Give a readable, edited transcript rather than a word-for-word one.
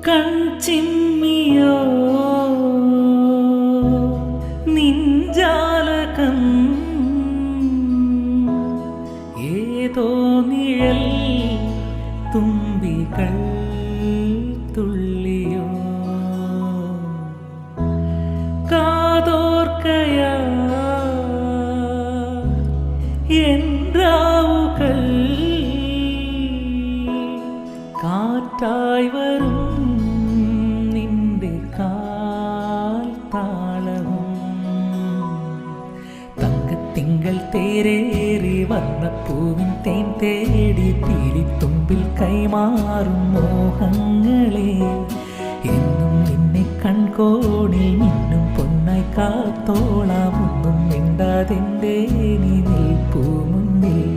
കൺചിമ്മിയോ നിഞ്ചാലകം ഏതോ നിഴൽ തുമ്പികൾ തുള്ളിയോ കാതോർക്കയാ என்றாவுகள் കാറ്റായി വരും നിന്റെ കാൽ താളവും തങ്കത്തിങ്കൾ തേരേറി വർണ്ണപ്പൂവിൻ തേൻ തേടി പീലിത്തുമ്പിൽ കൈമാറും മോഹങ്ങളെ എന്നും നിന്നെ കൺകോണിൽ മിന്നും പൊന്നായി കാത്തോളാം ഒന്നും മിണ്ടാതെന്തേ നീ നിൽപ്പൂ മുന്നിൽ.